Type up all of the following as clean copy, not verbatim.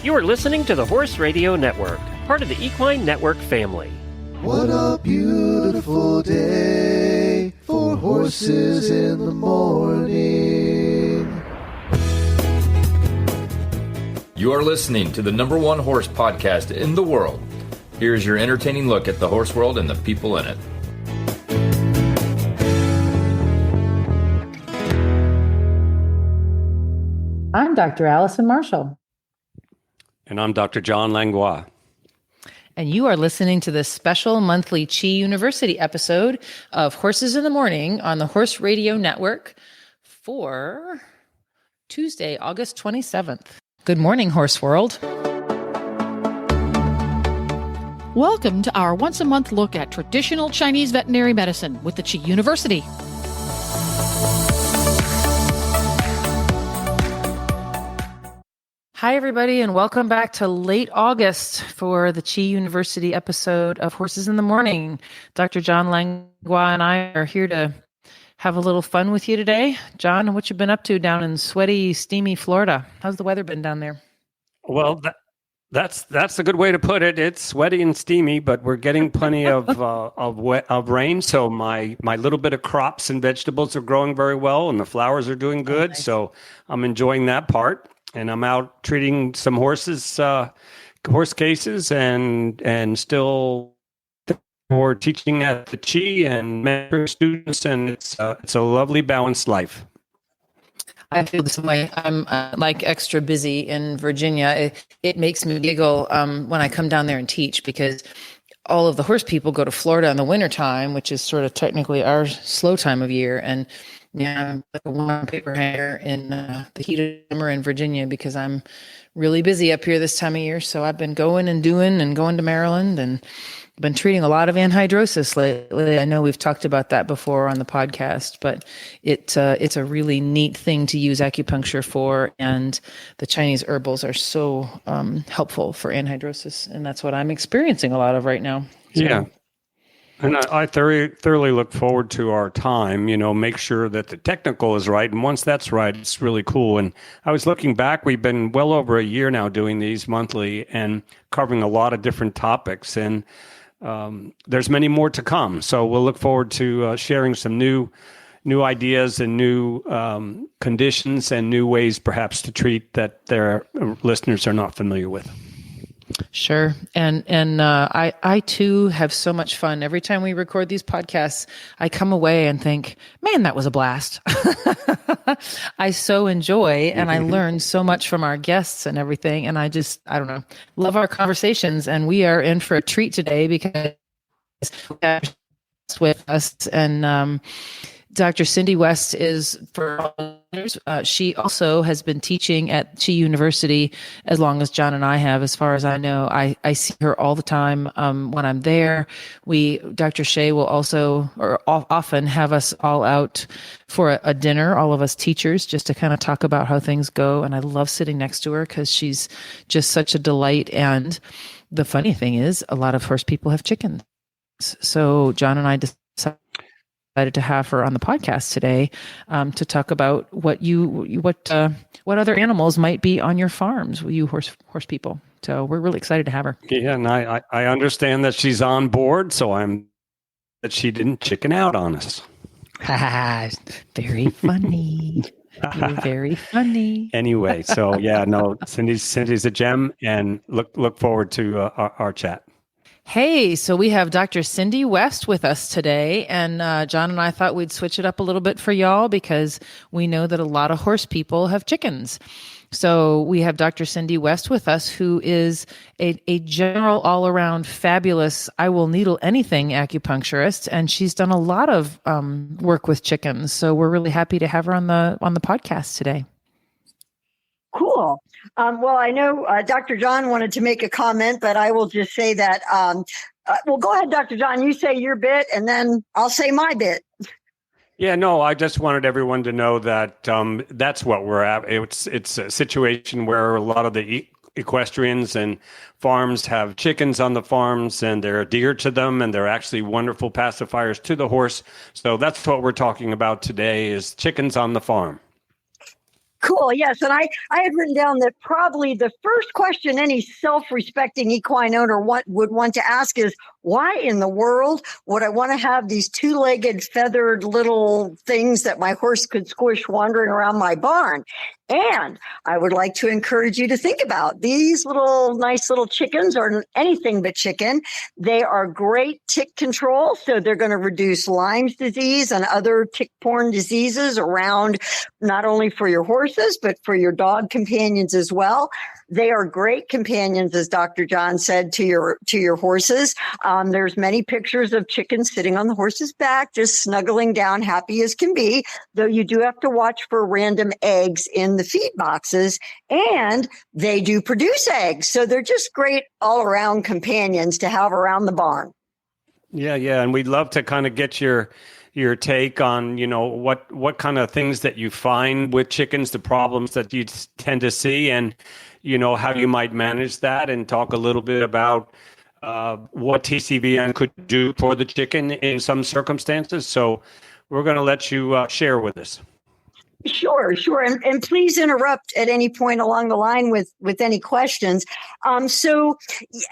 You are listening to the Horse Radio Network, part of the Equine Network family. What a beautiful day for horses in the morning. You are listening to the #1 horse podcast in the world. Here's your entertaining look at the horse world and the people in it. I'm Dr. Allison Marshall. And I'm Dr. John Langlois. And you are listening to the special monthly Chi University episode of Horses in the Morning on the Horse Radio Network for Tuesday, August 27th. Good morning, Horse World. Welcome to our once-a-month look at traditional Chinese veterinary medicine with the Chi University. Hi, everybody, and welcome back to late August for the Chi University episode of Horses in the Morning. Dr. John Langlois and I are here to have a little fun with you today. John, what you been up to down in sweaty, steamy Florida? How's the weather been down there? Well, that's a good way to put it. It's sweaty and steamy, but we're getting plenty of rain. So my little bit of crops and vegetables are growing very well, and the flowers are doing good. Nice. So I'm enjoying that part. And I'm out treating some horses, horse cases, and still for teaching at the Chi and mentoring students, and it's a lovely balanced life. I feel the same way. I'm like extra busy in Virginia. It makes me giggle when I come down there and teach, because all of the horse people go to Florida in the wintertime, which is sort of technically our slow time of year. And yeah, I'm like a warm paper hanger in the heat of summer in Virginia, because I'm really busy up here this time of year. So I've been going and doing and going to Maryland, and been treating a lot of anhidrosis lately. I know we've talked about that before on the podcast, but it's a really neat thing to use acupuncture for, and the Chinese herbals are so helpful for anhidrosis, and that's what I'm experiencing a lot of right now. So. Yeah. And I thoroughly look forward to our time, make sure that the technical is right. And once that's right, it's really cool. And I was looking back, we've been well over a year now doing these monthly and covering a lot of different topics. And there's many more to come. So we'll look forward to sharing some new ideas and new conditions and new ways perhaps to treat that their listeners are not familiar with. Sure. And I too have so much fun. Every time we record these podcasts, I come away and think, man, that was a blast. I so enjoy, and I learn so much from our guests and everything. And I don't know, love our conversations. And we are in for a treat today, because with us, and Dr. Cindy West is, for others, she also has been teaching at Chi University as long as John and I have. As far as I know, I see her all the time when I'm there. Dr. Shea will also, or often, have us all out for a dinner, all of us teachers, just to kind of talk about how things go. And I love sitting next to her, because she's just such a delight. And the funny thing is, a lot of horse people have chickens. So John and I decided to have her on the podcast today to talk about what other animals might be on your farms, you horse people. So we're really excited to have her. Yeah, and I understand that she's on board, so that she didn't chicken out on us. Very funny. You're very funny. Anyway, so yeah, no, Cindy's a gem, and look forward to our chat. Hey, so we have Dr. Cindy West with us today, and John and I thought we'd switch it up a little bit for y'all, because we know that a lot of horse people have chickens. So we have Dr. Cindy West with us, who is a general, all-around fabulous, I will needle anything acupuncturist, and she's done a lot of work with chickens. So we're really happy to have her on the podcast today. Cool. Well, I know Dr. John wanted to make a comment, but I will just say that, well, go ahead, Dr. John, you say your bit, and then I'll say my bit. Yeah, no, I just wanted everyone to know that that's what we're at. It's a situation where a lot of the equestrians and farms have chickens on the farms, and they're dear to them, and they're actually wonderful pacifiers to the horse. So that's what we're talking about today, is chickens on the farm. Cool. Yes. And I had written down that probably the first question any self-respecting equine owner would want to ask is, why in the world would I want to have these two-legged feathered little things that my horse could squish wandering around my barn? And I would like to encourage you to think about these nice little chickens are anything but chicken. They are great tick control. So they're going to reduce Lyme's disease and other tick-borne diseases around, not only for your horses, but for your dog companions as well. They are great companions, as Dr. John said, to your horses. There's many pictures of chickens sitting on the horse's back, just snuggling down, happy as can be, though you do have to watch for random eggs in the feed boxes, and they do produce eggs. So they're just great all-around companions to have around the barn. Yeah. And we'd love to kind of get your take on, what kind of things that you find with chickens, the problems that you tend to see, and, how you might manage that, and talk a little bit about what TCVM could do for the chicken in some circumstances. So we're going to let you share with us. Sure. And please interrupt at any point along the line with any questions. So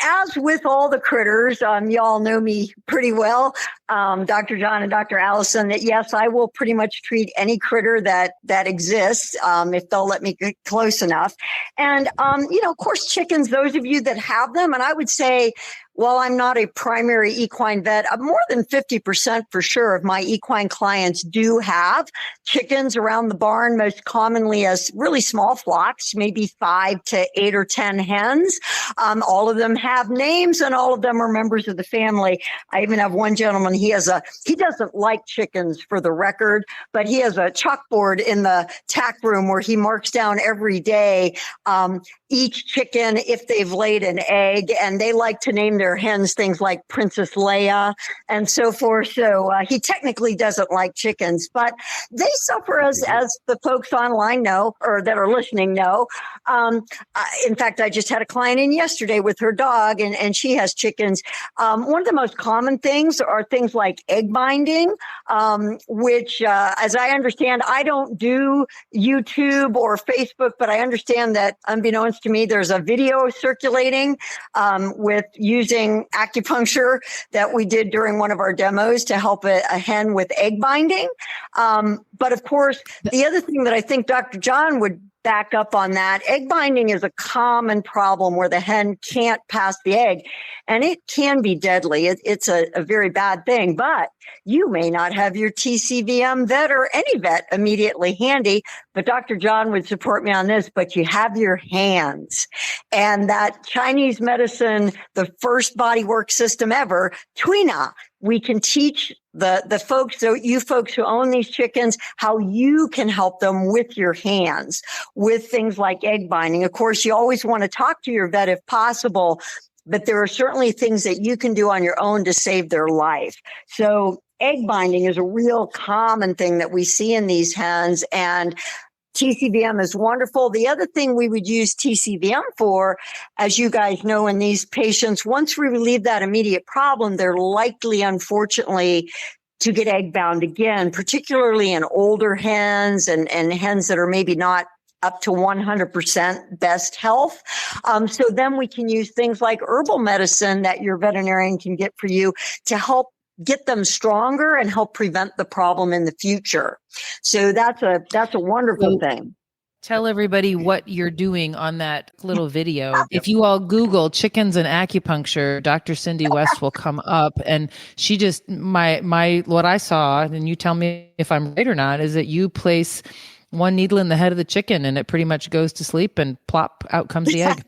as with all the critters, y'all know me pretty well, Dr. John and Dr. Allison, that yes, I will pretty much treat any critter that exists, if they'll let me get close enough. And, of course, chickens, those of you that have them, and I would say, while I'm not a primary equine vet, more than 50% for sure of my equine clients do have chickens around the barn, most commonly as really small flocks, maybe 5 to 8 or 10 hens. All of them have names and all of them are members of the family. I even have one gentleman, he doesn't like chickens for the record, but he has a chalkboard in the tack room where he marks down every day each chicken if they've laid an egg, and they like to name their hens things like Princess Leia and so forth. So he technically doesn't like chickens, but they suffer, as the folks online know, or that are listening know. In fact, I just had a client in yesterday with her dog, and she has chickens. One of the most common things are things like egg binding, which, as I understand, I don't do YouTube or Facebook, but I understand that, unbeknownst to me, there's a video circulating with using acupuncture that we did during one of our demos to help a hen with egg binding. But of course, the other thing that I think Dr. John would back up on that, egg binding is a common problem where the hen can't pass the egg, and it can be deadly. It's a very bad thing, but you may not have your TCVM vet or any vet immediately handy, but Dr. John would support me on this, but you have your hands. And that Chinese medicine, the first bodywork system ever, Tui-na, we can teach the folks, so you folks who own these chickens, how you can help them with your hands with things like egg binding. Of course, you always want to talk to your vet if possible, but there are certainly things that you can do on your own to save their life. So egg binding is a real common thing that we see in these hens, and TCVM is wonderful. The other thing we would use TCVM for, as you guys know, in these patients, once we relieve that immediate problem, they're likely, unfortunately, to get egg bound again, particularly in older hens and hens that are maybe not up to 100% best health. So then we can use things like herbal medicine that your veterinarian can get for you to help get them stronger and help prevent the problem in the future. So that's a wonderful thing. Tell everybody what you're doing on that little video. If you all Google chickens and acupuncture, Dr. Cindy West will come up, and she just, what I saw, and you tell me if I'm right or not, is that you place one needle in the head of the chicken and it pretty much goes to sleep, and plop, out comes the egg.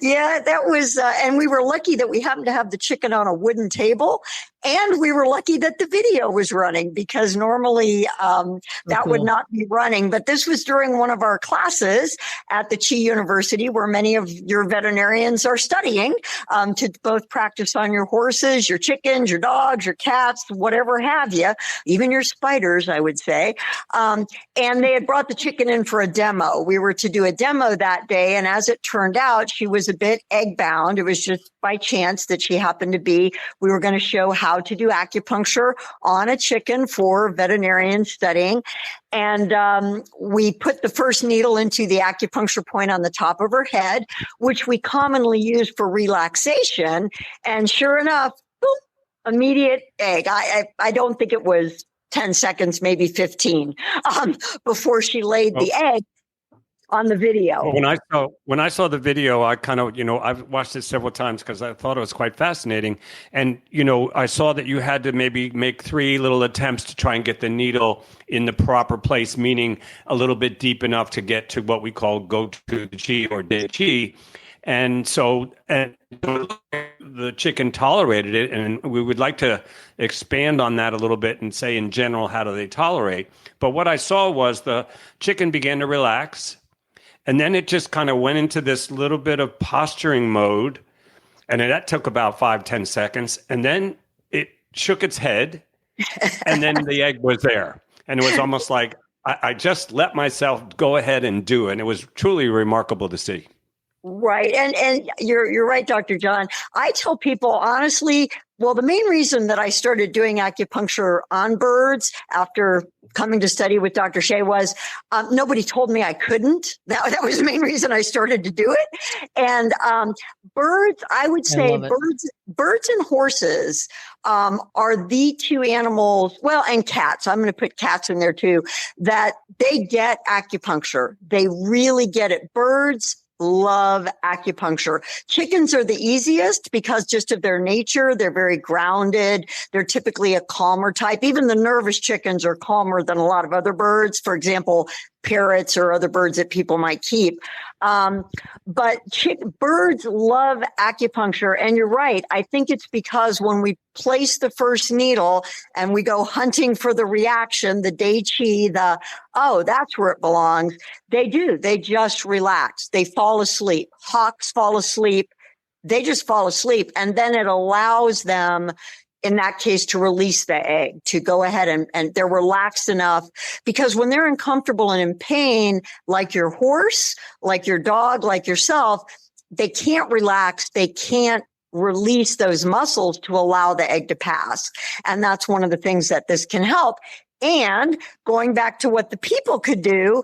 Yeah, that was, and we were lucky that we happened to have the chicken on a wooden table, and we were lucky that the video was running, because normally that would not be running. But this was during one of our classes at the Chi University, where many of your veterinarians are studying to both practice on your horses, your chickens, your dogs, your cats, whatever have you, even your spiders, I would say. And they had brought the chicken in for a demo. We were to do a demo that day, and as it turned out, she was a bit egg bound. It was just by chance that she happened to be. We were going to show how how to do acupuncture on a chicken for veterinarian studying. And we put the first needle into the acupuncture point on the top of her head, which we commonly use for relaxation. And sure enough, boom, immediate egg. I don't think it was 10 seconds, maybe 15, before she laid the egg on the video. Well, when I saw the video, I kind of, I've watched it several times because I thought it was quite fascinating. And, I saw that you had to maybe make 3 little attempts to try and get the needle in the proper place, meaning a little bit deep enough to get to what we call go to the chi or de chi. And so the chicken tolerated it, and we would like to expand on that a little bit and say in general, how do they tolerate? But what I saw was the chicken began to relax, and then it just kind of went into this little bit of posturing mode, and that took about 5-10 seconds, and then it shook its head, and then the egg was there. And it was almost like I just let myself go ahead and do it. And it was truly remarkable to see. Right. And you're right, Dr. John. I tell people honestly, well, the main reason that I started doing acupuncture on birds after coming to study with Dr. Shea was nobody told me I couldn't. That was the main reason I started to do it. And birds, I would say birds and horses are the 2 animals, well, and cats. I'm going to put cats in there too, that they get acupuncture. They really get it. Birds love acupuncture. Chickens are the easiest because just of their nature, they're very grounded. They're typically a calmer type. Even the nervous chickens are calmer than a lot of other birds. For example, parrots or other birds that people might keep. But birds love acupuncture. And you're right. I think it's because when we place the first needle and we go hunting for the reaction, the dai chi, that's where it belongs. They do. They just relax. They fall asleep. Hawks fall asleep. They just fall asleep. And then it allows them, in that case, to release the egg, to go ahead and they're relaxed enough, because when they're uncomfortable and in pain, like your horse, like your dog, like yourself, they can't relax. They can't release those muscles to allow the egg to pass. And that's one of the things that this can help. And going back to what the people could do,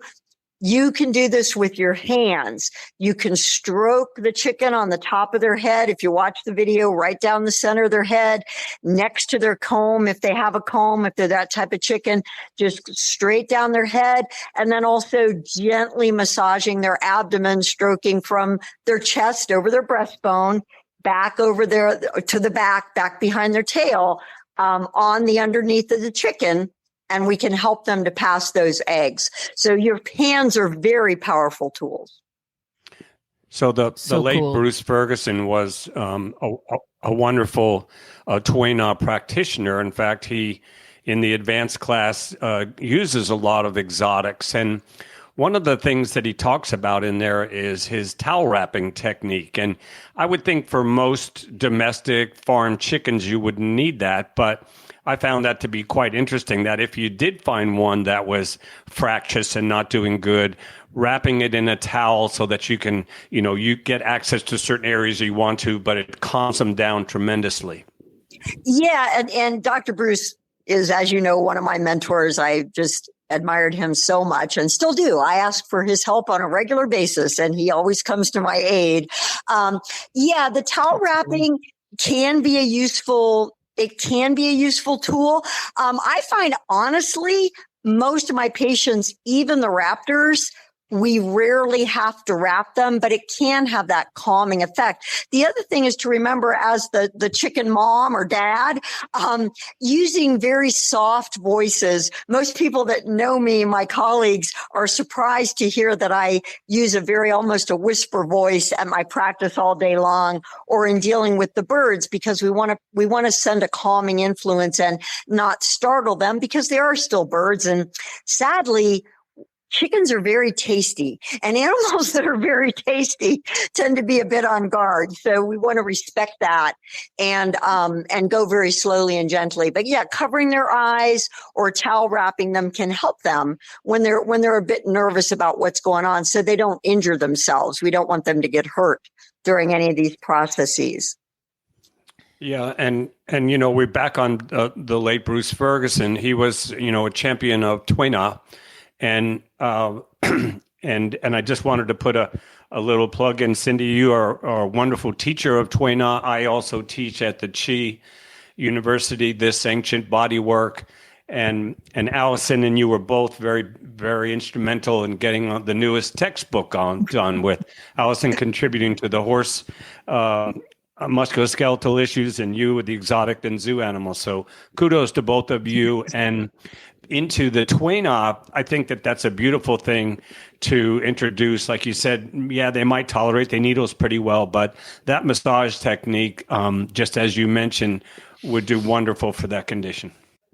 you can do this with your hands. You can stroke the chicken on the top of their head. If you watch the video, right down the center of their head, next to their comb, if they have a comb, if they're that type of chicken, just straight down their head. And then also gently massaging their abdomen, stroking from their chest over their breastbone, back over there to the back behind their tail, on the underneath of the chicken. And we can help them to pass those eggs. So your hands are very powerful tools. So the late cool. Bruce Ferguson was a wonderful Tui-na practitioner. In fact, he, in the advanced class, uses a lot of exotics. And one of the things that he talks about in there is his towel wrapping technique. And I would think for most domestic farm chickens, you wouldn't need that. But I found that to be quite interesting, that if you did find one that was fractious and not doing good, wrapping it in a towel so that you can, you get access to certain areas you want to, but it calms them down tremendously. Yeah. And Dr. Bruce is, as you know, one of my mentors. I just admired him so much and still do. I ask for his help on a regular basis, and he always comes to my aid. The towel wrapping can be a useful tool. I find, honestly, most of my patients, even the raptors, we rarely have to wrap them, but it can have that calming effect. The other thing is to remember, as the chicken mom or dad, using very soft voices. Most people that know me, my colleagues, are surprised to hear that I use almost a whisper voice at my practice all day long, or in dealing with the birds, because we want to send a calming influence and not startle them, because they are still birds. And sadly, chickens are very tasty, and animals that are very tasty tend to be a bit on guard. So we want to respect that and go very slowly and gently. But yeah, covering their eyes or towel wrapping them can help them when they're a bit nervous about what's going on, so they don't injure themselves. We don't want them to get hurt during any of these processes. Yeah, and we're back on the late Bruce Ferguson. He was a champion of Tui-na, and and I just wanted to put a little plug in. Cindy, you are a wonderful teacher of Tui-na. I also teach at the Chi University this ancient body work, and Allison and you were both very, very instrumental in getting the newest textbook done with Allison contributing to the horse musculoskeletal issues, and you with the exotic and zoo animals. So kudos to both of you. And into the Tui-na, I think that's a beautiful thing to introduce. Like you said, yeah, they might tolerate the needles pretty well, but that massage technique, just as you mentioned, would do wonderful for that condition.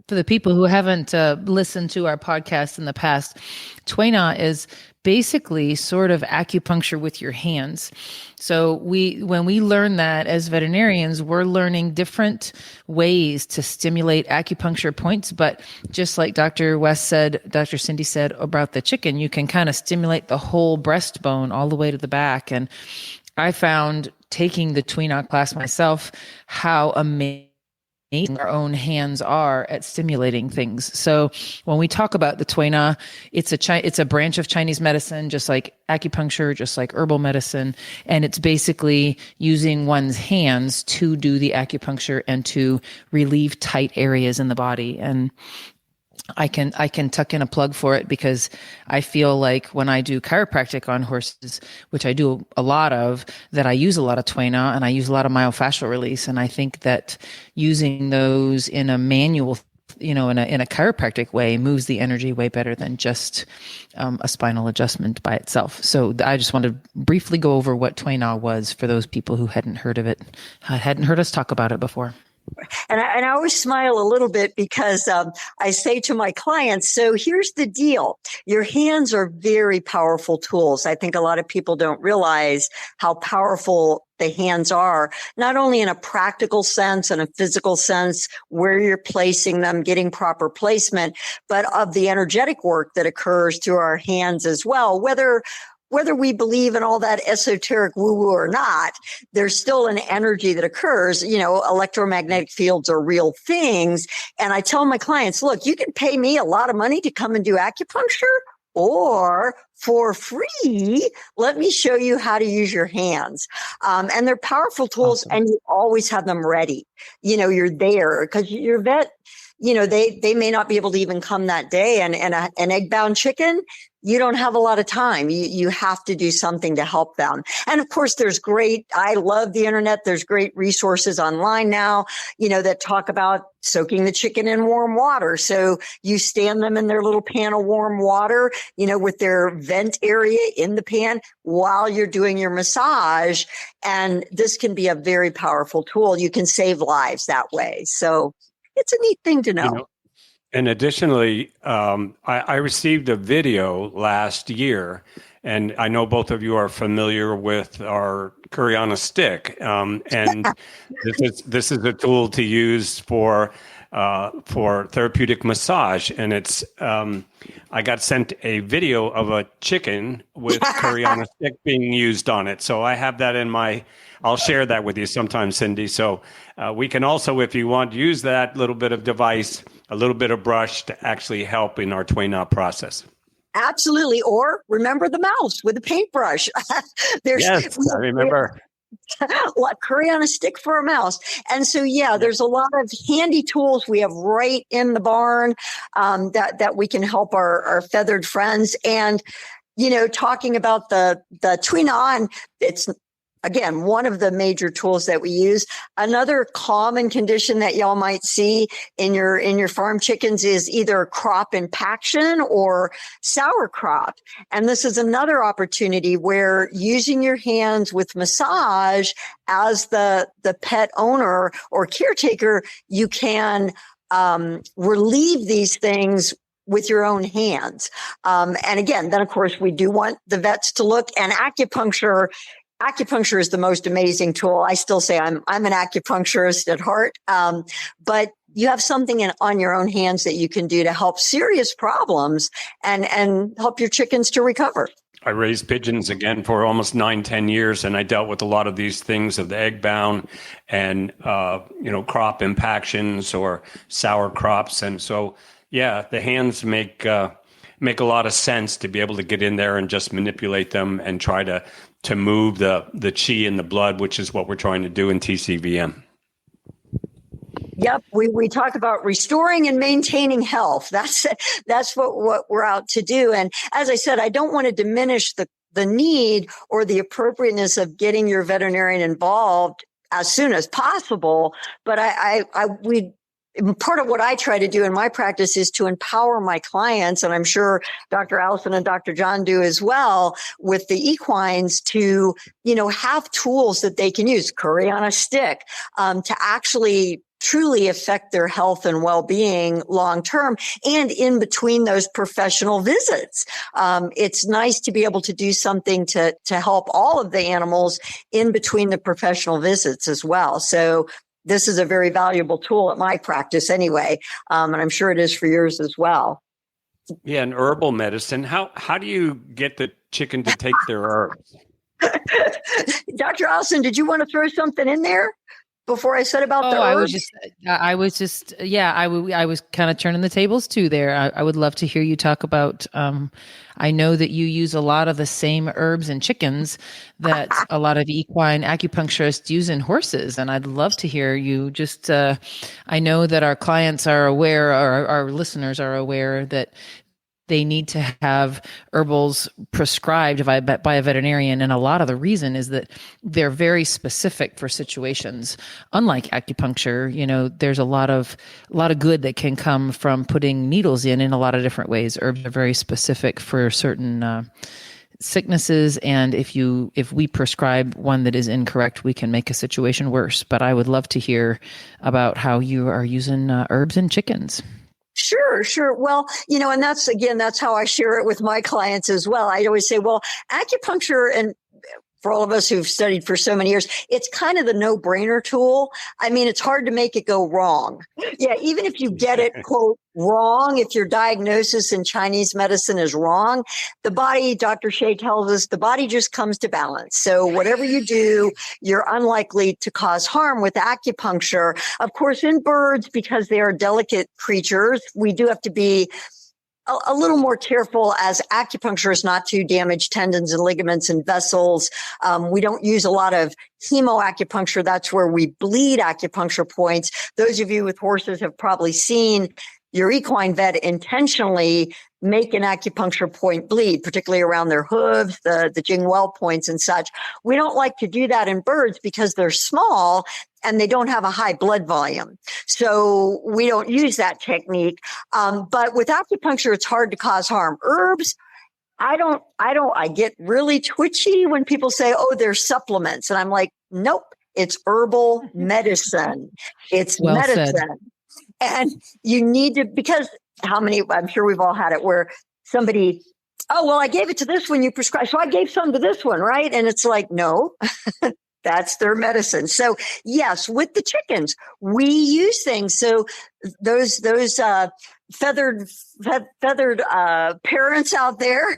For the people who haven't listened to our podcast in the past, Tui-na is basically sort of acupuncture with your hands. So when we learn that as veterinarians, we're learning different ways to stimulate acupuncture points. But just like Dr. Cindy said about the chicken, you can kind of stimulate the whole breastbone all the way to the back. And I found taking the Tui-na class myself, how amazing our own hands are at stimulating things. So when we talk about the Tui-na, it's a branch of Chinese medicine, just like acupuncture, just like herbal medicine. And it's basically using one's hands to do the acupuncture and to relieve tight areas in the body. And I can tuck in a plug for it because I feel like when I do chiropractic on horses, which I do a lot of, that I use a lot of Tui-na and I use a lot of myofascial release. And I think that using those in a manual, in a chiropractic way moves the energy way better than just a spinal adjustment by itself. So I just want to briefly go over what Tui-na was for those people who hadn't heard of it, hadn't heard us talk about it before. And I always smile a little bit because I say to my clients, so here's the deal. Your hands are very powerful tools. I think a lot of people don't realize how powerful the hands are, not only in a practical sense and a physical sense, where you're placing them, getting proper placement, but of the energetic work that occurs through our hands as well, whether we believe in all that esoteric woo-woo or not, there's still an energy that occurs. Electromagnetic fields are real things. And I tell my clients, look, you can pay me a lot of money to come and do acupuncture, or for free, let me show you how to use your hands. And they're powerful tools, awesome. And you always have them ready. You're there because your vet, they may not be able to even come that day. And an egg-bound chicken, you don't have a lot of time. You have to do something to help them. And of course, I love the internet. There's great resources online now, that talk about soaking the chicken in warm water. So you stand them in their little pan of warm water, with their vent area in the pan while you're doing your massage. And this can be a very powerful tool. You can save lives that way. So it's a neat thing to know. And additionally, I received a video last year, and I know both of you are familiar with our Kuriana stick. And this is a tool to use for therapeutic massage. And it's I got sent a video of a chicken with Kuriana stick being used on it. So I have that I'll share that with you sometime, Cindy. So we can also, if you want, use that little bit of device, a little bit of brush to actually help in our Tui-na process. Absolutely. Or remember the mouse with a paintbrush. Yes, I remember. Curry on a stick for a mouse. And so, there's a lot of handy tools we have right in the barn that we can help our feathered friends. And, talking about the Tui-na, it's again, one of the major tools that we use. Another common condition that y'all might see in your farm chickens is either crop impaction or sour crop. And this is another opportunity where using your hands with massage as the pet owner or caretaker, you can relieve these things with your own hands. And again, then of course we do want the vets to look, and acupuncture is the most amazing tool. I still say I'm an acupuncturist at heart. But you have something on your own hands that you can do to help serious problems and help your chickens to recover. I raised pigeons again for almost 9-10 years, and I dealt with a lot of these things of the egg bound and, crop impactions or sour crops. And so, yeah, the hands make a lot of sense to be able to get in there and just manipulate them and try to move the qi in the blood, which is what we're trying to do in TCVM. Yep, we talk about restoring and maintaining health. That's what we're out to do. And as I said, I don't want to diminish the need or the appropriateness of getting your veterinarian involved as soon as possible. But part of what I try to do in my practice is to empower my clients, and I'm sure Dr. Allison and Dr. John do as well, with the equines to, have tools that they can use, curry on a stick, to actually truly affect their health and well-being long-term and in between those professional visits. It's nice to be able to do something to help all of the animals in between the professional visits as well. So this is a very valuable tool at my practice anyway, and I'm sure it is for yours as well. Yeah, and herbal medicine. How do you get the chicken to take their herbs? Dr. Allison, did you want to throw something in there before I said about the herbs? I was kind of turning the tables too there. I would love to hear you talk about, I know that you use a lot of the same herbs in chickens that a lot of equine acupuncturists use in horses. And I'd love to hear you just, I know that our clients are aware, or our listeners are aware that they need to have herbals prescribed by a veterinarian. And a lot of the reason is that they're very specific for situations. Unlike acupuncture, there's a lot of good that can come from putting needles in a lot of different ways. Herbs are very specific for certain sicknesses. And if we prescribe one that is incorrect, we can make a situation worse. But I would love to hear about how you are using herbs in chickens. Sure. Well, and that's how I share it with my clients as well. I always say, well, acupuncture, and for all of us who've studied for so many years, it's kind of the no-brainer tool. I mean, it's hard to make it go wrong. Yeah, even if you get it, quote, wrong, if your diagnosis in Chinese medicine is wrong, the body, Dr. Shea tells us, the body just comes to balance. So whatever you do, you're unlikely to cause harm with acupuncture. Of course, in birds, because they are delicate creatures, we do have to be a little more careful as acupuncturists not to damage tendons and ligaments and vessels. We don't use a lot of hemoacupuncture. That's where we bleed acupuncture points. Those of you with horses have probably seen your equine vet intentionally make an acupuncture point bleed, particularly around their hooves, the Jingwell points and such. We don't like to do that in birds because they're small and they don't have a high blood volume. So we don't use that technique. But with acupuncture, it's hard to cause harm. Herbs, I get really twitchy when people say, oh, they're supplements. And I'm like, nope, it's herbal medicine. It's well medicine. Said. And you need to, because I'm sure we've all had it where somebody, oh, well, I gave it to this one you prescribed, so I gave some to this one, right? And it's like, no, that's their medicine. So yes, with the chickens, we use things. So those feathered parents out there,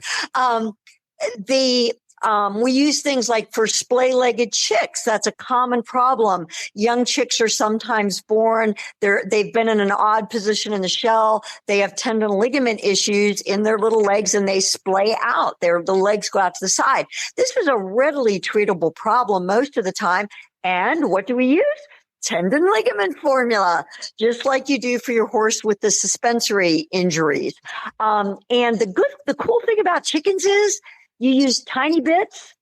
we use things like for splay-legged chicks. That's a common problem. Young chicks are sometimes born. They've been in an odd position in the shell. They have tendon ligament issues in their little legs and they splay out. The legs go out to the side. This is a readily treatable problem most of the time. And what do we use? Tendon ligament formula, just like you do for your horse with the suspensory injuries. And the cool thing about chickens is you use tiny bits.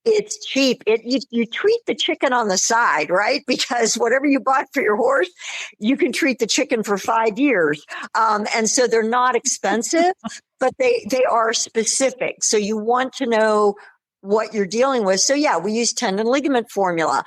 It's cheap. You treat the chicken on the side, right? Because whatever you bought for your horse, you can treat the chicken for 5 years. And so they're not expensive, but they are specific. So you want to know what you're dealing with. So yeah, we use tendon ligament formula.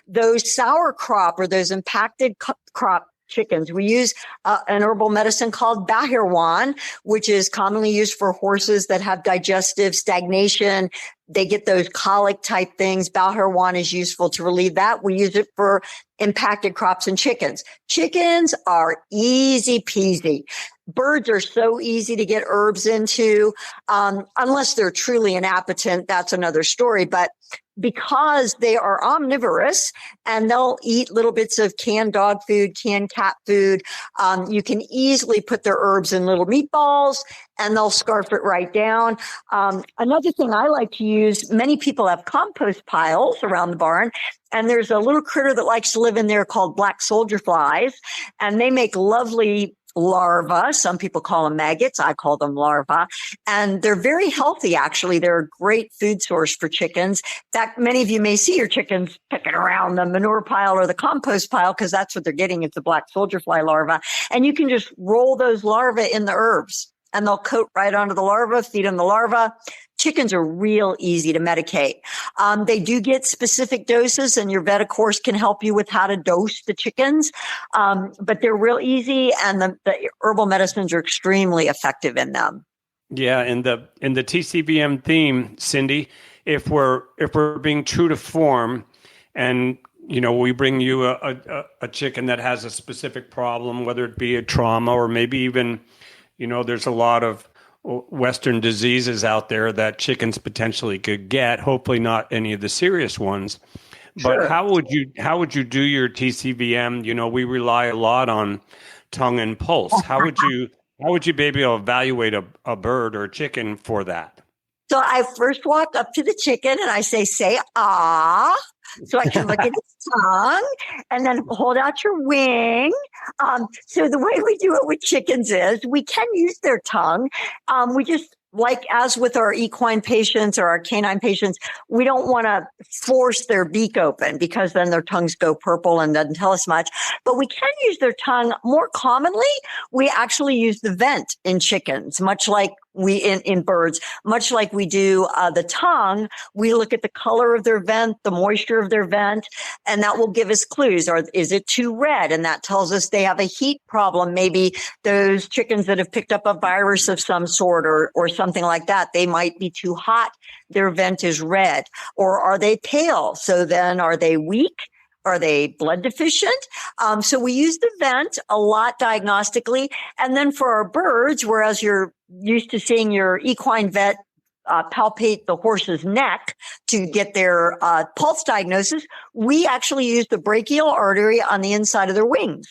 Those sour crop or those impacted crop chickens, we use an herbal medicine called Bahirwan, which is commonly used for horses that have digestive stagnation. They get those colic type things. Bahirwan is useful to relieve that. We use it for impacted crops and chickens. Chickens are easy peasy. birds are so easy to get herbs into, unless they're truly inappetent. That's another story. But because they are omnivorous and they'll eat little bits of canned dog food, canned cat food, you can easily put their herbs in little meatballs and they'll scarf it right down. Another thing I like to use, many people have compost piles around the barn, and there's a little critter that likes to live in there called black soldier flies, and they make lovely larvae. Some people call them maggots. I call them larvae. And they're very healthy, actually. They're a great food source for chickens. In fact, many of you may see your chickens picking around the manure pile or the compost pile because that's what they're getting. It's the black soldier fly larva. And you can just roll those larvae in the herbs and they'll coat right onto the larva, feed them the larva. Chickens are real easy to medicate. They do get specific doses, and your vet, of course, can help you with how to dose the chickens. But they're real easy, and the herbal medicines are extremely effective in them. Yeah, in the TCVM theme, Cindy, if we're being true to form, and we bring you a chicken that has a specific problem, whether it be a trauma or maybe even, there's a lot of Western diseases out there that chickens potentially could get, hopefully not any of the serious ones. But Sure. how would you do your TCVM? We rely a lot on tongue and pulse. How would you be able to evaluate a bird or a chicken for that? So I first walk up to the chicken and I say, ah, so I can look at its tongue, and then hold out your wing. So the way we do it with chickens is we can use their tongue. We just, like as with our equine patients or our canine patients, we don't want to force their beak open because then their tongues go purple and doesn't tell us much. But we can use their tongue. More commonly, we actually use the vent in chickens, much like we in birds, much like we do the tongue. We look at the color of their vent, the moisture of their vent, and that will give us clues. Or is it too red? And that tells us they have a heat problem. Maybe those chickens that have picked up a virus of some sort or something like that, they might be too hot. Their vent is red. Or are they pale? So then are they weak? Are they blood deficient? So we use the vent a lot diagnostically. And then for our birds, whereas you're used to seeing your equine vet palpate the horse's neck to get their pulse diagnosis, we actually use the brachial artery on the inside of their wings.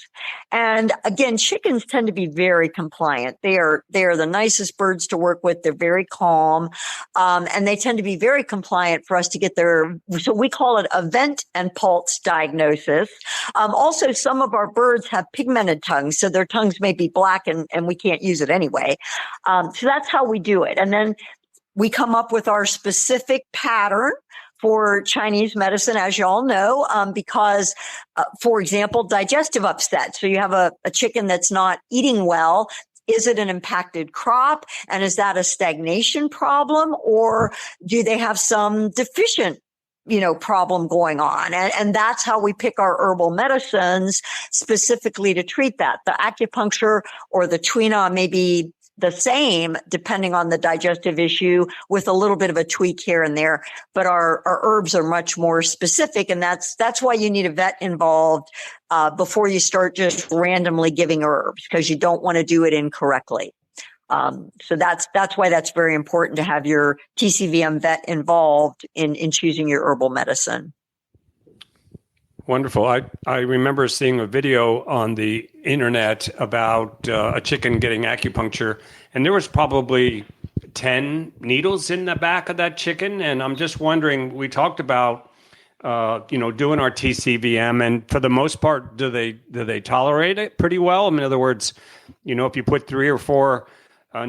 And again, chickens tend to be very compliant. They are the nicest birds to work with. They're very calm, and they tend to be very compliant for us to get so we call it a vent and pulse diagnosis. Also, some of our birds have pigmented tongues, so their tongues may be black and we can't use it anyway. So that's how we do it. And then we come up with our specific pattern for Chinese medicine, as you all know, because, for example, digestive upset. So you have a chicken that's not eating well. Is it an impacted crop? And is that a stagnation problem? Or do they have some deficient problem going on? And that's how we pick our herbal medicines specifically to treat that. The acupuncture or the Tui-na may be the same depending on the digestive issue with a little bit of a tweak here and there. But our herbs are much more specific. And that's why you need a vet involved before you start just randomly giving herbs, because you don't want to do it incorrectly. So that's why that's very important to have your TCVM vet involved in choosing your herbal medicine. Wonderful. I remember seeing a video on the internet about a chicken getting acupuncture, and there was probably 10 needles in the back of that chicken. And I'm just wondering, we talked about, doing our TCVM, and for the most part, do they tolerate it pretty well? In other words, if you put 3 or 4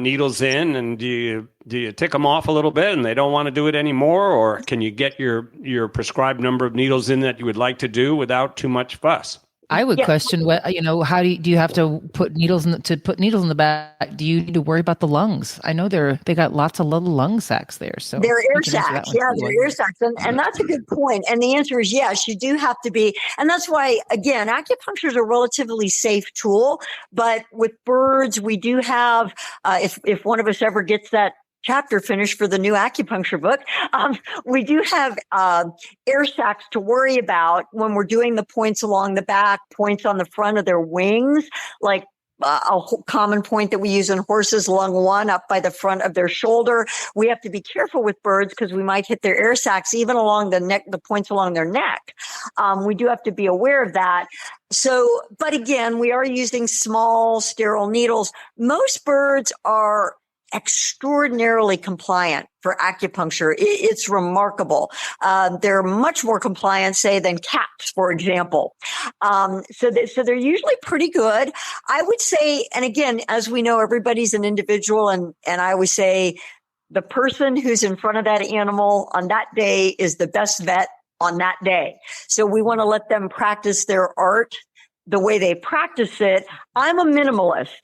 needles in, and do you tick them off a little bit and they don't want to do it anymore, or can you get your prescribed number of needles in that you would like to do without too much fuss? I would question what, how do you have to put needles in the back? Do you need to worry about the lungs? I know they got lots of little lung sacs there. So they're air sacs. Yeah, they're air sacs. And that's a good point. And the answer is yes, you do have to be. And that's why, again, acupuncture is a relatively safe tool. But with birds, we do have, if one of us ever gets that chapter finished for the new acupuncture book, we do have air sacs to worry about when we're doing the points along the back, points on the front of their wings. Like common point that we use in horses, lung 1 up by the front of their shoulder. We have to be careful with birds because we might hit their air sacs, even along the neck, the points along their neck. We do have to be aware of that. So, but again, we are using small sterile needles. Most birds are extraordinarily compliant for acupuncture. It's remarkable. They're much more compliant, say, than cats, for example. So they're usually pretty good. I would say, and again, as we know, everybody's an individual, and I always say the person who's in front of that animal on that day is the best vet on that day. So we want to let them practice their art the way they practice it. I'm a minimalist.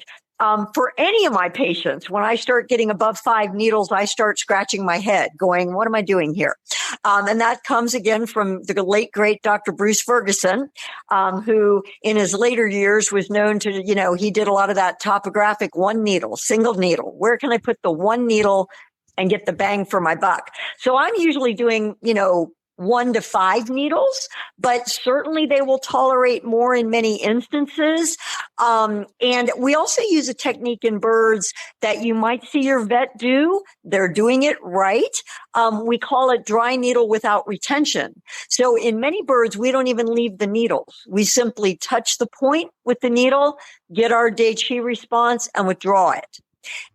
For any of my patients, when I start getting above 5 needles, I start scratching my head going, what am I doing here? And that comes again from the late, great Dr. Bruce Ferguson, who in his later years was known to, he did a lot of that topographic one needle, single needle. Where can I put the one needle and get the bang for my buck? So I'm usually doing, 1 to 5 needles, but certainly they will tolerate more in many instances. And we also use a technique in birds that you might see your vet do. They're doing it right. We call it dry needle without retention. So in many birds, we don't even leave the needles. We simply touch the point with the needle, get our De Qi response, and withdraw it.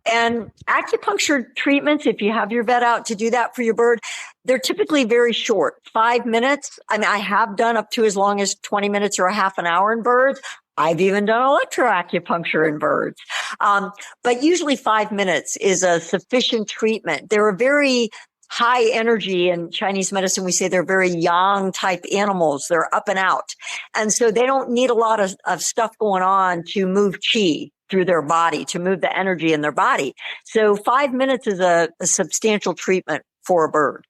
And acupuncture treatments, if you have your vet out to do that for your bird, they're typically very short, 5 minutes. I mean, I have done up to as long as 20 minutes or a half an hour in birds. I've even done electroacupuncture in birds. But usually 5 minutes is a sufficient treatment. They're a very high energy. In Chinese medicine, we say they're very yang type animals. They're up and out. And so they don't need a lot of stuff going on to move qi through their body, to move the energy in their body. So 5 minutes is a substantial treatment for a bird.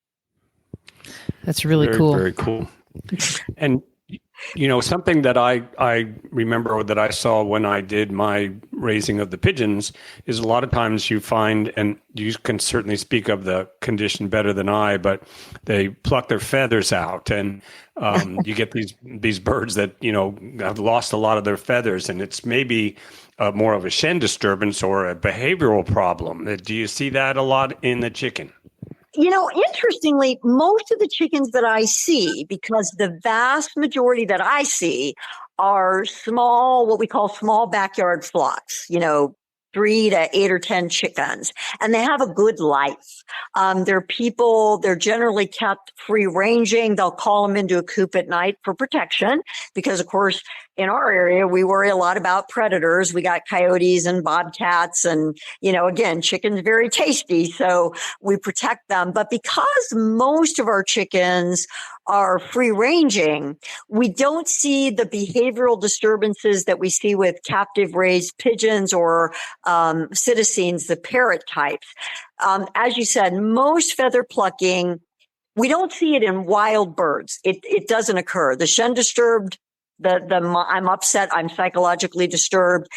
That's really very, cool. Very cool. And, something that I remember that I saw when I did my raising of the pigeons is a lot of times you find, and you can certainly speak of the condition better than I, but they pluck their feathers out, and you get these birds that, have lost a lot of their feathers, and it's maybe more of a Shen disturbance or a behavioral problem. Do you see that a lot in the chicken? Interestingly, most of the chickens that I see, because the vast majority that I see are small, what we call small backyard flocks, 3 to 8 or 10 chickens, and they have a good life. They're generally kept free ranging. They'll call them into a coop at night for protection because, of course, in our area, we worry a lot about predators. We got coyotes and bobcats and, again, chicken's very tasty. So we protect them. But because most of our chickens are free ranging, we don't see the behavioral disturbances that we see with captive raised pigeons or citizens, the parrot types. As you said, most feather plucking, we don't see it in wild birds. It doesn't occur. The Shen disturbed, I'm upset, I'm psychologically disturbed,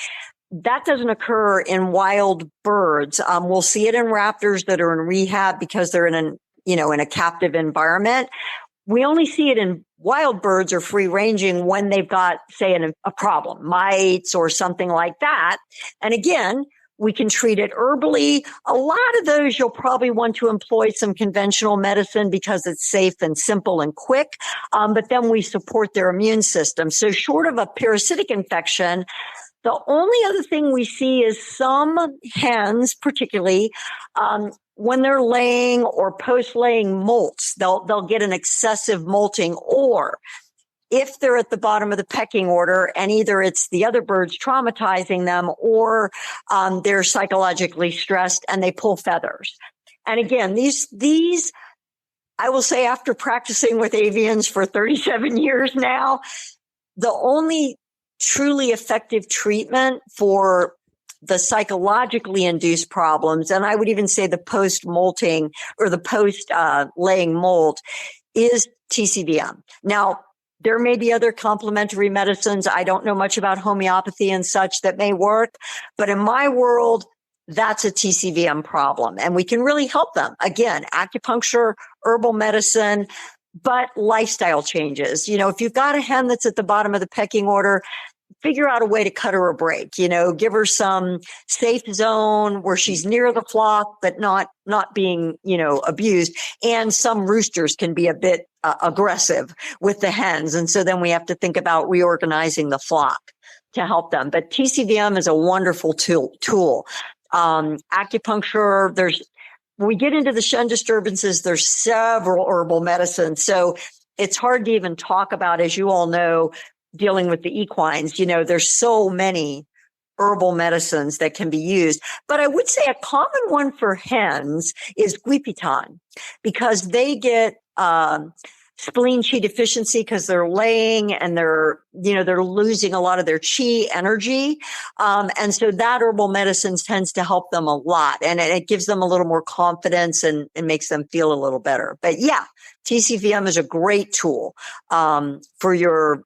that doesn't occur in wild birds. We'll see it in raptors that are in rehab because they're in a captive environment. We only see it in wild birds or free ranging when they've got, say, a problem, mites or something like that. And again, we can treat it herbally. A lot of those you'll probably want to employ some conventional medicine because it's safe and simple and quick. But then we support their immune system. So short of a parasitic infection, the only other thing we see is some hens, particularly, when they're laying or post-laying molts, they'll get an excessive molting, or if they're at the bottom of the pecking order and either it's the other birds traumatizing them or they're psychologically stressed and they pull feathers. And again, these, I will say, after practicing with avians for 37 years now, the only truly effective treatment for the psychologically induced problems, and I would even say the post-molting or the post-laying molt, is TCVM. Now, there may be other complementary medicines. I don't know much about homeopathy and such that may work, but in my world, that's a TCVM problem, and we can really help them. Again, acupuncture, herbal medicine, but lifestyle changes. If you've got a hen that's at the bottom of the pecking order, figure out a way to cut her a break, give her some safe zone where she's near the flock, but not being, abused. And some roosters can be a bit aggressive with the hens. And so then we have to think about reorganizing the flock to help them. But TCVM is a wonderful tool. Acupuncture, when we get into the Shen disturbances, there's several herbal medicines. So it's hard to even talk about, as you all know, dealing with the equines. There's so many herbal medicines that can be used. But I would say a common one for hens is guipitan, because they get spleen qi deficiency because they're laying and they're losing a lot of their qi energy. And so that herbal medicine tends to help them a lot, and it gives them a little more confidence and makes them feel a little better. But yeah, TCVM is a great tool for your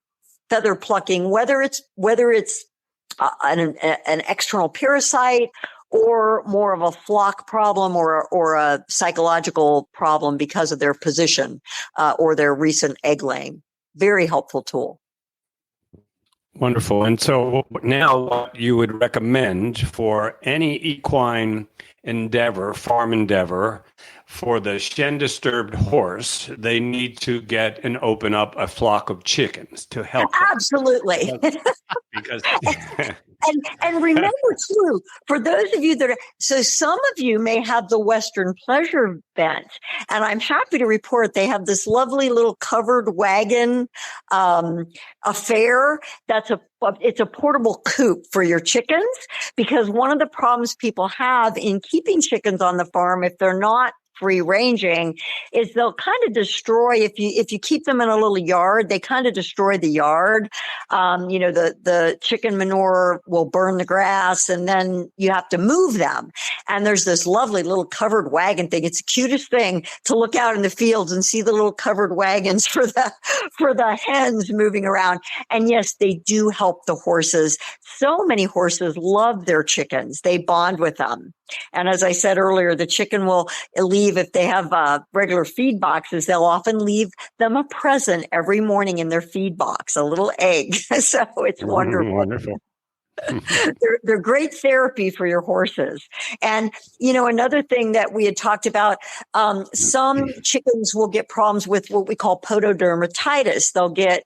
feather plucking, whether it's an external parasite or more of a flock problem or a psychological problem because of their position or their recent egg laying. Very helpful tool. Wonderful. And so now what you would recommend for any equine endeavor, farm endeavor, for the Shen disturbed horse, they need to get and open up a flock of chickens to help them. Absolutely. Because and remember too, for those of you so some of you may have the Western pleasure bent, and I'm happy to report they have this lovely little covered wagon affair. It's a portable coop for your chickens, because one of the problems people have in keeping chickens on the farm, if they're not free ranging, is they'll kind of destroy, if you keep them in a little yard, they kind of destroy the yard. The chicken manure will burn the grass, and then you have to move them. And there's this lovely little covered wagon thing. It's the cutest thing to look out in the fields and see the little covered wagons for the hens moving around. And yes, they do help the horses. So many horses love their chickens. They bond with them. And as I said earlier, the chicken will leave, if they have regular feed boxes, they'll often leave them a present every morning in their feed box, a little egg. So it's wonderful. Wonderful. They're great therapy for your horses. And, another thing that we had talked about, some chickens will get problems with what we call pododermatitis. They'll get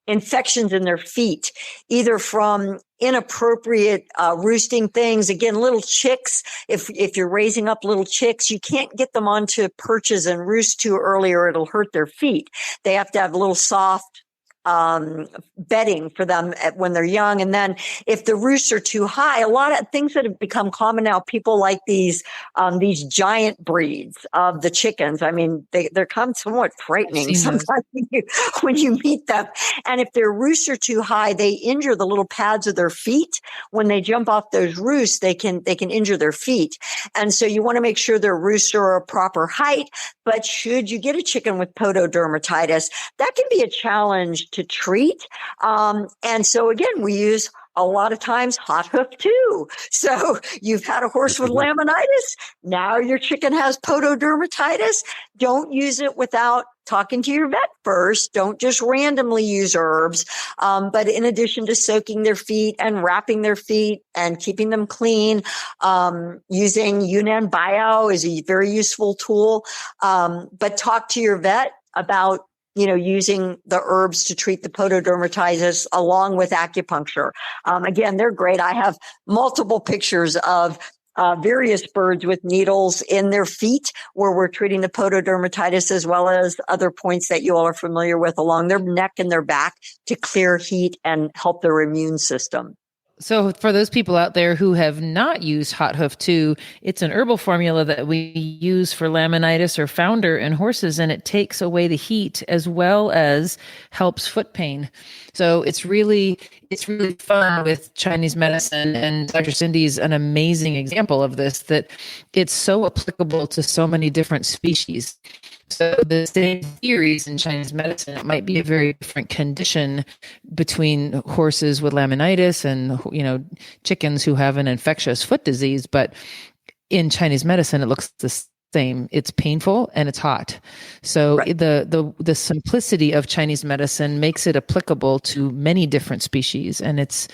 infections in their feet, either from inappropriate roosting things. Again, little chicks, if you're raising up little chicks, you can't get them onto perches and roost too early or it'll hurt their feet. They have to have a little soft bedding for them when they're young. And then if the roosts are too high, a lot of things that have become common now, people like these giant breeds of the chickens. I mean, they're kind of somewhat frightening sometimes when you meet them. And if their roosts are too high, they injure the little pads of their feet. When they jump off those roosts, they can injure their feet. And so you want to make sure their roosts are a proper height. But should you get a chicken with pododermatitis, that can be a challenge to treat. And so again, we use a lot of times hot hoof too. So you've had a horse with laminitis. Now your chicken has pododermatitis. Don't use it without talking to your vet first. Don't just randomly use herbs. But in addition to soaking their feet and wrapping their feet and keeping them clean, using Yunnan Bio is a very useful tool. But talk to your vet about using the herbs to treat the pododermatitis along with acupuncture. Again, they're great. I have multiple pictures of various birds with needles in their feet where we're treating the pododermatitis, as well as other points that you all are familiar with along their neck and their back to clear heat and help their immune system. So for those people out there who have not used Hot Hoof 2, it's an herbal formula that we use for laminitis or founder in horses, and it takes away the heat as well as helps foot pain. So it's really fun with Chinese medicine, and Dr. Cindy's an amazing example of this, that it's so applicable to so many different species. So the same theories in Chinese medicine, it might be a very different condition between horses with laminitis and, chickens who have an infectious foot disease. But in Chinese medicine, it looks the same. It's painful and it's hot. So Right. the simplicity of Chinese medicine makes it applicable to many different species. And it's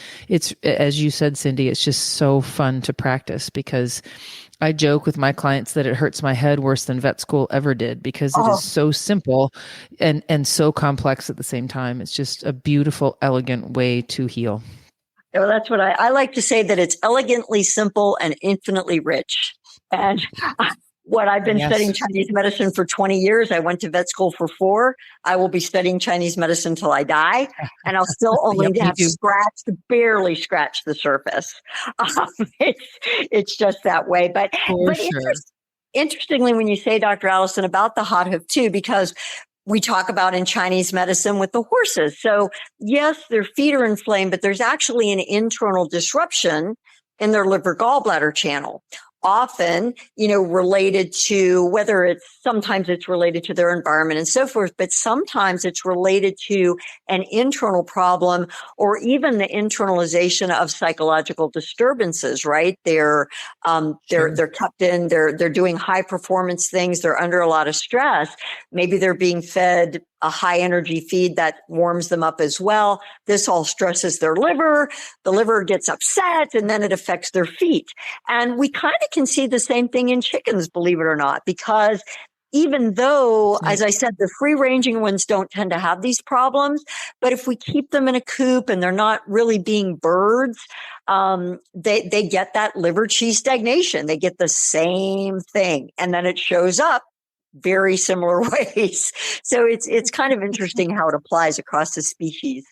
as you said, Cindy, it's just so fun to practice because I joke with my clients that it hurts my head worse than vet school ever did because it is so simple and so complex at the same time. It's just a beautiful, elegant way to heal. Well, that's what I like to say, that it's elegantly simple and infinitely rich. And what I've been studying Chinese medicine for 20 years. I went to vet school for 4. I will be studying Chinese medicine till I die. And I'll still only have barely scratched the surface. It's just that way. But interestingly, when you say, Dr. Allison, about the hot hoof too, because we talk about in Chinese medicine with the horses. So yes, their feet are inflamed, but there's actually an internal disruption in their liver gallbladder channel. Often, related to sometimes it's related to their environment and so forth, but sometimes it's related to an internal problem or even the internalization of psychological disturbances, right? They're kept in, they're doing high performance things. They're under a lot of stress. Maybe they're being fed a high energy feed that warms them up as well. This all stresses their liver. The liver gets upset and then it affects their feet. And we kind of can see the same thing in chickens, believe it or not, because even though, as I said, the free ranging ones don't tend to have these problems, but if we keep them in a coop and they're not really being birds, they get that liver qi stagnation. They get the same thing. And then it shows up very similar ways. So it's kind of interesting how it applies across the species.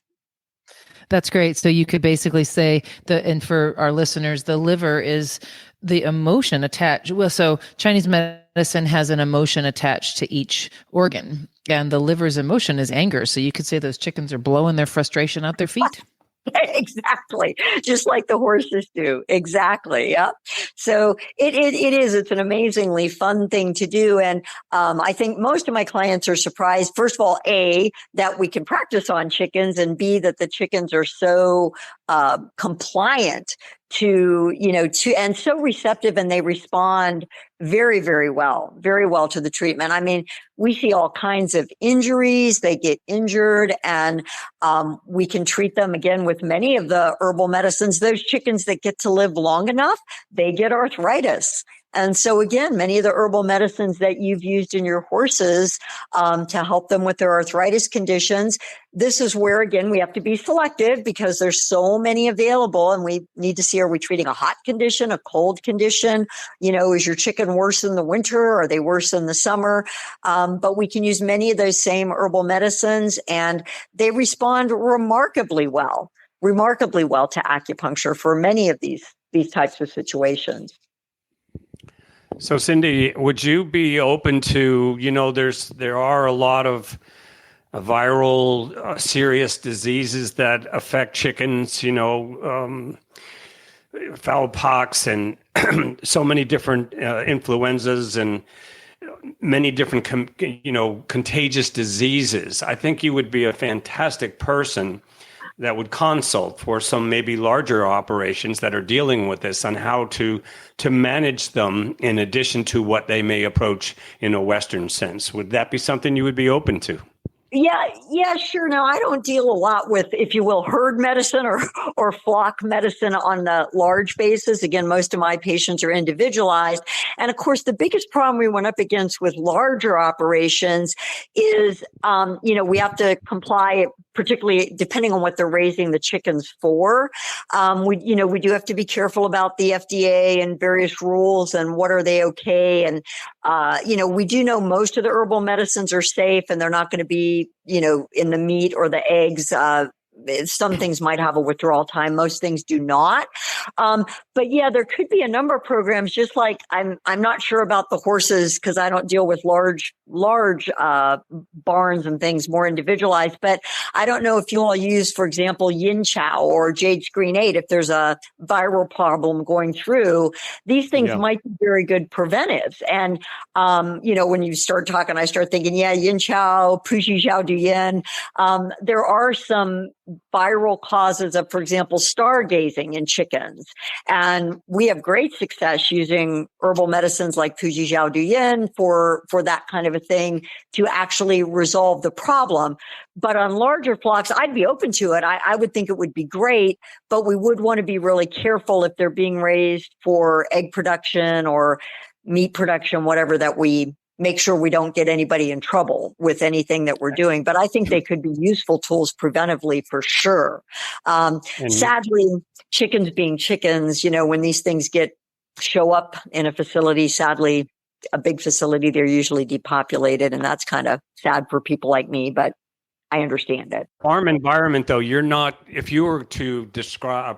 That's great. So you could basically say and for our listeners, the liver is the emotion attached. Well, so Chinese medicine has an emotion attached to each organ, and the liver's emotion is anger. So you could say those chickens are blowing their frustration out their feet. Exactly. Just like the horses do. Exactly. Yeah. So it's an amazingly fun thing to do. And I think most of my clients are surprised, first of all, A, that we can practice on chickens, and B, that the chickens are so compliant and so receptive, and they respond very, very well to the treatment. I mean, we see all kinds of injuries. They get injured, and we can treat them again with many of the herbal medicines. Those chickens that get to live long enough, they get arthritis. And so again, many of the herbal medicines that you've used in your horses to help them with their arthritis conditions, this is where, again, we have to be selective because there's so many available, and we need to see, are we treating a hot condition, a cold condition? Is your chicken worse in the winter? Are they worse in the summer? But we can use many of those same herbal medicines, and they respond remarkably well to acupuncture for many of these types of situations. So, Cindy, would you be open to, there are a lot of viral serious diseases that affect chickens, fowl pox and so many different influenzas and many different, contagious diseases. I think you would be a fantastic person that would consult for some maybe larger operations that are dealing with this on how to manage them in addition to what they may approach in a Western sense. Would that be something you would be open to? Yeah, sure. Now, I don't deal a lot with, if you will, herd medicine or flock medicine on the large basis. Again, most of my patients are individualized. And of course, the biggest problem we went up against with larger operations is, we have to comply, particularly depending on what they're raising the chickens for. We do have to be careful about the FDA and various rules and what are they okay. And, we do know most of the herbal medicines are safe and they're not going to be, in the meat or the eggs. Some things might have a withdrawal time. Most things do not. But yeah, there could be a number of programs, just like I'm not sure about the horses because I don't deal with large barns and things, more individualized. But I don't know if you all use, for example, Yin Chow or Jade's Green 8. If there's a viral problem going through, these things might be very good preventives. And, when you start talking, I start thinking, Yin Chow, Puxi Xiao Du Yin. There are some viral causes of, for example, stargazing in chickens. And we have great success using herbal medicines like Fuji Zhao Du Yin for that kind of a thing to actually resolve the problem. But on larger flocks, I'd be open to it. I would think it would be great, but we would want to be really careful if they're being raised for egg production or meat production, whatever, that we make sure we don't get anybody in trouble with anything that we're doing. But I think they could be useful tools preventively for sure. Sadly, chickens being chickens, when these things show up in a facility, sadly, a big facility, they're usually depopulated. And that's kind of sad for people like me, but I understand it. Farm environment, though, you're not, if you were to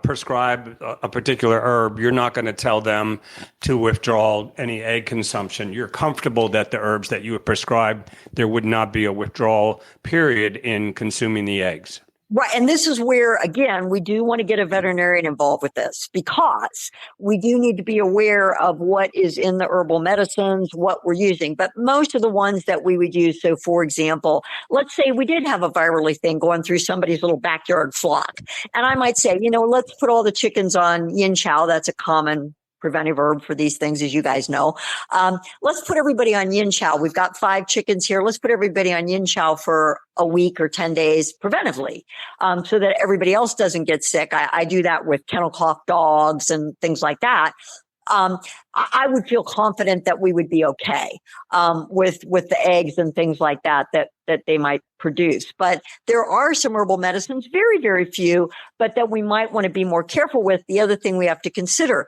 prescribe a particular herb, you're not going to tell them to withdraw any egg consumption. You're comfortable that the herbs that you would prescribe, there would not be a withdrawal period in consuming the eggs. Right. And this is where, again, we do want to get a veterinarian involved with this, because we do need to be aware of what is in the herbal medicines, what we're using. But most of the ones that we would use, so for example, let's say we did have a virally thing going through somebody's little backyard flock. And I might say, let's put all the chickens on yin chow. That's a common preventive herb for these things, as you guys know. Let's put everybody on yin chow. We've got 5 chickens here. Let's put everybody on yin chow for a week or 10 days preventively, so that everybody else doesn't get sick. I do that with kennel cough dogs and things like that. I would feel confident that we would be okay with the eggs and things like that they might produce. But there are some herbal medicines, very, very few, but that we might want to be more careful with. The other thing we have to consider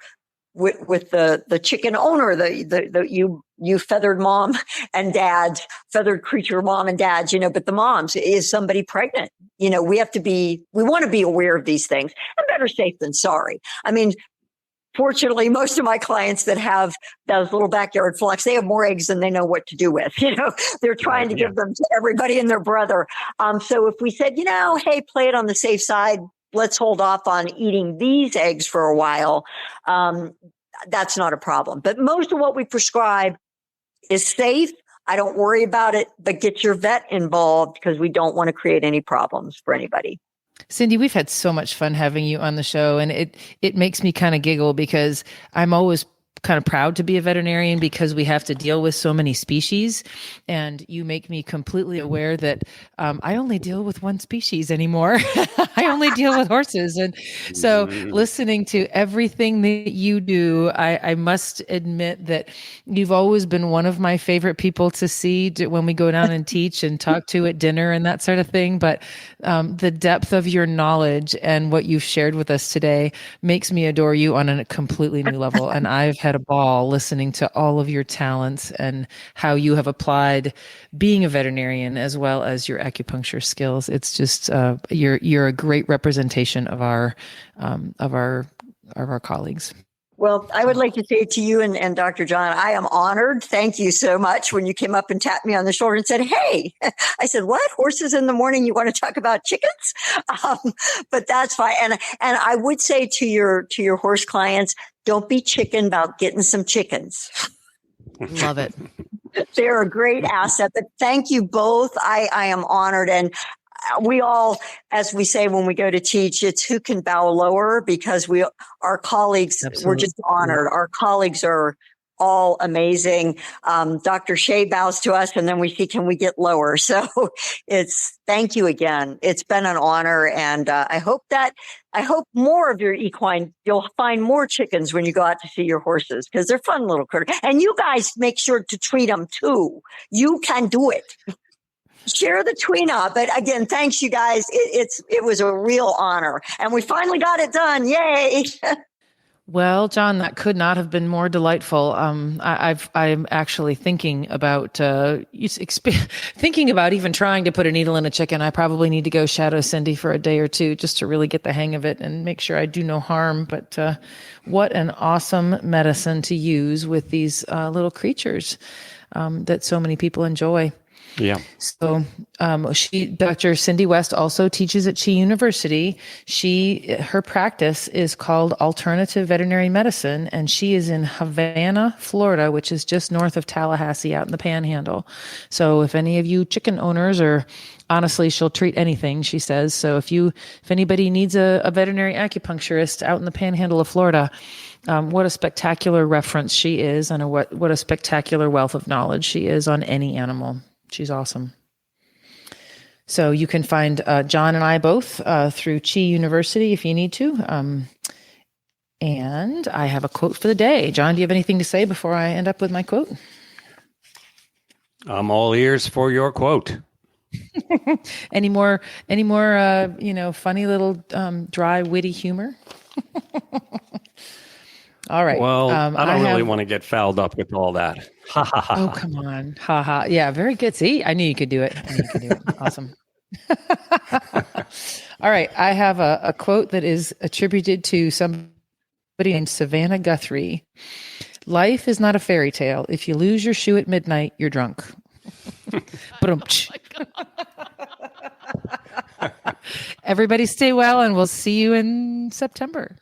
with the chicken owner, you feathered mom and dads, feathered creature mom and dads, but the moms, is somebody pregnant? We want to be aware of these things, and better safe than sorry. I mean, fortunately, most of my clients that have those little backyard flocks, they have more eggs than they know what to do with. They're trying to give them to everybody and their brother. So if we said, hey, play it on the safe side, let's hold off on eating these eggs for a while, that's not a problem. But most of what we prescribe is safe. I don't worry about it, but get your vet involved, because we don't want to create any problems for anybody. Cindy, we've had so much fun having you on the show, and it makes me kind of giggle, because I'm always kind of proud to be a veterinarian, because we have to deal with so many species, and you make me completely aware that I only deal with one species anymore. I only deal with horses. And so listening to everything that you do, I must admit that you've always been one of my favorite people to see when we go down and teach and talk to at dinner and that sort of thing. But the depth of your knowledge and what you've shared with us today makes me adore you on a completely new level. And I've had a ball listening to all of your talents and how you have applied being a veterinarian as well as your acupuncture skills. It's just you're a great representation of our colleagues. Well, I would like to say to you and Dr. John, I am honored. Thank you so much when you came up and tapped me on the shoulder and said, hey, I said, what? Horses in the morning? You want to talk about chickens? But that's fine. And I would say to your horse clients, don't be chicken about getting some chickens. Love it. They're a great asset. But thank you both. I am honored. And we all, as we say when we go to teach, it's who can bow lower, because our colleagues, Absolutely. We're just honored. Our colleagues are all amazing. Dr. Shea bows to us, and then we see, can we get lower? So thank you again. It's been an honor. And I hope more of your equine, you'll find more chickens when you go out to see your horses, because they're fun little critters. And you guys make sure to treat them too. You can do it. Share the Tui-na. But again, thanks you guys. It was a real honor, and we finally got it done. Yay. Well, John, that could not have been more delightful. I'm actually thinking about even trying to put a needle in a chicken. I probably need to go shadow Cindy for a day or two just to really get the hang of it and make sure I do no harm. But what an awesome medicine to use with these little creatures that so many people enjoy. Yeah. So Dr. Cindy West also teaches at Chi University. Her practice is called Alternative Veterinary Medicine, and she is in Havana, Florida, which is just north of Tallahassee out in the Panhandle. So if any of you chicken owners honestly, she'll treat anything, she says. So if anybody needs a veterinary acupuncturist out in the Panhandle of Florida, what a spectacular reference she is, and what a spectacular wealth of knowledge she is on any animal. She's awesome. So you can find John and I both through Chi University if you need to. And I have a quote for the day. John, do you have anything to say before I end up with my quote? I'm all ears for your quote. Any more funny little dry, witty humor? All right. Well, I don't really want to get fouled up with all that. Ha ha ha. Oh, come on. Ha ha. Yeah, very good. See, I knew you could do it. Awesome. All right. I have a quote that is attributed to somebody named Savannah Guthrie. Life is not a fairy tale. If you lose your shoe at midnight, you're drunk. Everybody stay well, and we'll see you in September.